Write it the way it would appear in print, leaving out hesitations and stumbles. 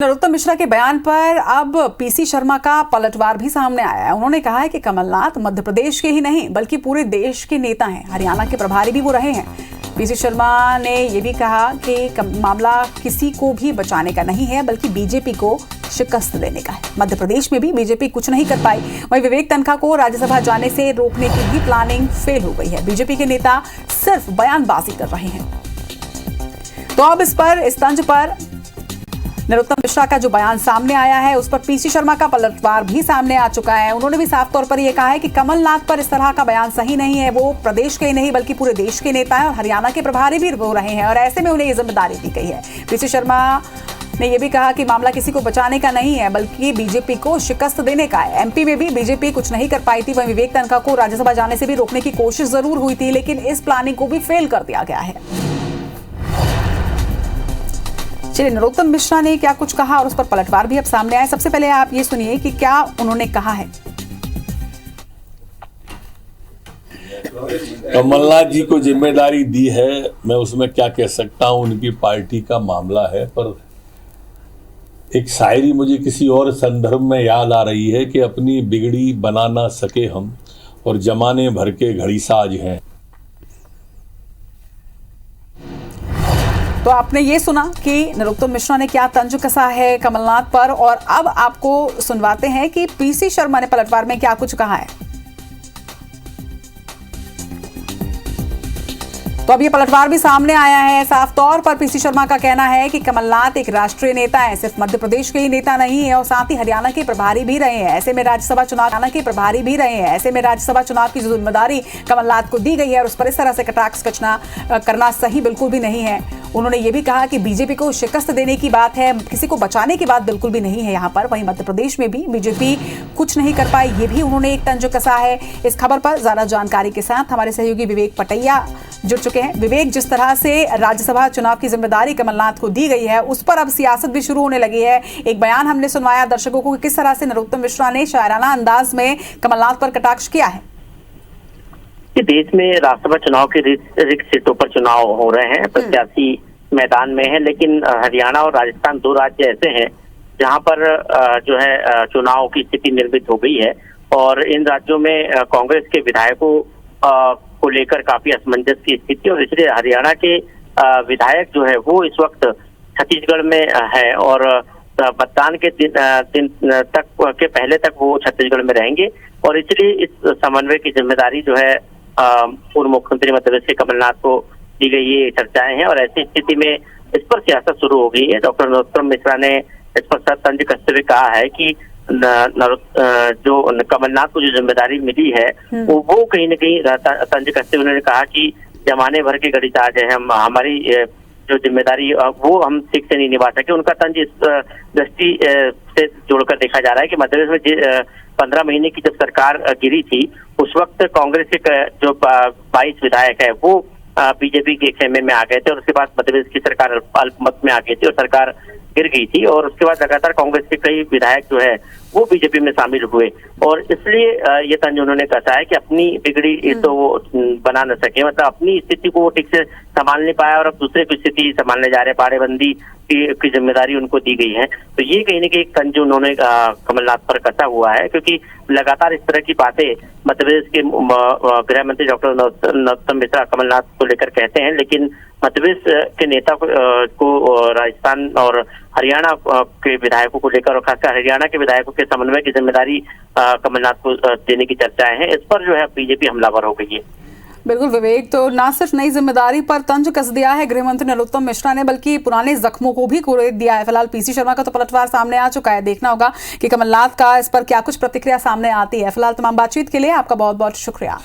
नरोत्तम मिश्रा के बयान पर अब पीसी शर्मा का पलटवार भी सामने आया है। उन्होंने कहा है कि कमलनाथ मध्य प्रदेश के ही नहीं बल्कि पूरे देश के नेता हैं। हरियाणा के प्रभारी भी वो रहे हैं। पीसी शर्मा ने यह भी कहा कि मामला किसी को भी बचाने का नहीं है बल्कि बीजेपी को शिकस्त देने का है। मध्य प्रदेश में भी बीजेपी कुछ नहीं कर पाई। वहीं विवेक तन्खा को राज्यसभा जाने से रोकने की भी प्लानिंग फेल हो गई है। बीजेपी के नेता सिर्फ बयानबाजी कर रहे हैं। तो अब इस तंज पर नरोत्तम मिश्रा का जो बयान सामने आया है उस पर पीसी शर्मा का पलटवार भी सामने आ चुका है। उन्होंने भी साफ तौर पर यह कहा है कि कमलनाथ पर इस तरह का बयान सही नहीं है। वो प्रदेश के ही नहीं बल्कि पूरे देश के नेता हैं और हरियाणा के प्रभारी भी वो रहे हैं और ऐसे में उन्हें ये जिम्मेदारी दी गई है। पीसी शर्मा ने यह भी कहा कि मामला किसी को बचाने का नहीं है बल्कि बीजेपी को शिकस्त देने का है। एमपी में भी बीजेपी कुछ नहीं कर पाई थी। वहीं विवेक तन्खा को राज्यसभा जाने से भी रोकने की कोशिश जरूर हुई थी, लेकिन इस प्लानिंग को भी फेल कर दिया गया है। चलिए, नरोत्तम मिश्रा ने क्या कुछ कहा और उस पर पलटवार भी अब सामने आया। सबसे पहले आप ये सुनिए कि क्या उन्होंने कहा है। कमलनाथ जी को जिम्मेदारी दी है, मैं उसमें क्या कह सकता हूं, उनकी पार्टी का मामला है। पर एक शायरी मुझे किसी और संदर्भ में याद आ रही है कि अपनी बिगड़ी बना ना सके हम और जमाने भर के घड़ी साज हैं। तो आपने ये सुना कि नरोत्तम मिश्रा ने क्या तंज कसा है कमलनाथ पर, और अब आपको सुनवाते हैं कि पीसी शर्मा ने पलटवार में क्या कुछ कहा है। तो अब ये पलटवार भी सामने आया है। साफ तौर पर पीसी शर्मा का कहना है कि कमलनाथ एक राष्ट्रीय नेता है, सिर्फ मध्य प्रदेश के ही नेता नहीं है और साथ ही हरियाणा के प्रभारी भी रहे हैं। ऐसे में राज्यसभा चुनाव की जिम्मेदारी कमलनाथ को दी गई है और उस पर इस तरह से कटाक्ष करना सही बिल्कुल भी नहीं है। उन्होंने ये भी कहा कि बीजेपी को शिकस्त देने की बात है, किसी को बचाने की बात बिल्कुल भी नहीं है यहाँ पर। वहीं मध्य प्रदेश में भी बीजेपी कुछ नहीं कर पाई, ये भी उन्होंने एक तंज कसा है। इस खबर पर ज्यादा जानकारी के साथ हमारे सहयोगी विवेक पटैया जुड़ चुके हैं। विवेक, जिस तरह से राज्यसभा चुनाव की जिम्मेदारी कमलनाथ को दी गई है उस पर अब सियासत भी शुरू होने लगी है। एक बयान हमने सुनवाया दर्शकों को कि किस तरह से नरोत्तम मिश्रा ने शायराना अंदाज में कमलनाथ पर कटाक्ष किया है। देश में राज्यसभा चुनाव के रिक्त सीटों पर चुनाव हो रहे हैं, प्रत्याशी मैदान में है, लेकिन हरियाणा और राजस्थान दो राज्य ऐसे हैं जहां पर जो है चुनाव की स्थिति निर्मित हो गई है और इन राज्यों में कांग्रेस के विधायकों को लेकर काफी असमंजस की स्थिति, और इसलिए हरियाणा के विधायक जो है वो इस वक्त छत्तीसगढ़ में है और मतदान के दिन तक के पहले तक वो छत्तीसगढ़ में रहेंगे और इसलिए इस समन्वय की जिम्मेदारी जो है पूर्व मुख्यमंत्री मध्य प्रदेश के कमलनाथ को दी गई, ये चर्चाएं हैं और ऐसी स्थिति में इस पर सियासत शुरू हो गई है। डॉक्टर नरोत्तम मिश्रा ने इस पर तंज कसते हुए कहा है कि जो कमलनाथ को जो जिम्मेदारी मिली है वो कहीं न कहीं तंज कसते हुए उन्होंने कहा कि जमाने भर के घड़ी ताज है, हम हमारी जो जिम्मेदारी वो हम ठीक से नहीं निभा सके। उनका तंज इस दृष्टि से जोड़कर देखा जा रहा है कि मध्य प्रदेश में 15 महीने की जब सरकार गिरी थी उस वक्त कांग्रेस के जो 22 विधायक है वो बीजेपी के खेमे में आ गए थे और उसके बाद मध्य प्रदेश की सरकार अल्पमत में आ गई थी और सरकार गिर गई थी और उसके बाद लगातार कांग्रेस के कई विधायक जो है वो बीजेपी में शामिल हुए और इसलिए ये तंज उन्होंने कहा है कि अपनी बिगड़ी तो वो बना न सके, मतलब अपनी स्थिति को वो ठीक से संभाल नहीं पाया और अब दूसरे की स्थिति संभालने जा रहे। बाड़ेबंदी की जिम्मेदारी उनको दी गई है, तो ये कहीं ना कहीं एक तंज उन्होंने कमलनाथ पर कसा हुआ है क्योंकि लगातार इस तरह की बातें मध्य प्रदेश के गृह मंत्री डॉक्टर नरोत्तम मिश्रा कमलनाथ को लेकर कहते हैं, लेकिन मध्य प्रदेश के नेता को राजस्थान और हरियाणा के विधायकों को लेकर और खासकर हरियाणा के विधायकों के समन्वय की जिम्मेदारी कमलनाथ को देने की चर्चाएं हैं। इस पर जो है बीजेपी हमलावर हो गई है। बिल्कुल विवेक, तो ना सिर्फ नई जिम्मेदारी पर तंज कस दिया है गृह मंत्री नरोत्तम मिश्रा ने बल्कि पुराने जख्मों को भी कुरेद दिया है। फिलहाल पीसी शर्मा का तो पलटवार सामने आ चुका है, देखना होगा कि कमलनाथ का इस पर क्या कुछ प्रतिक्रिया सामने आती है। फिलहाल तमाम बातचीत के लिए आपका बहुत बहुत शुक्रिया।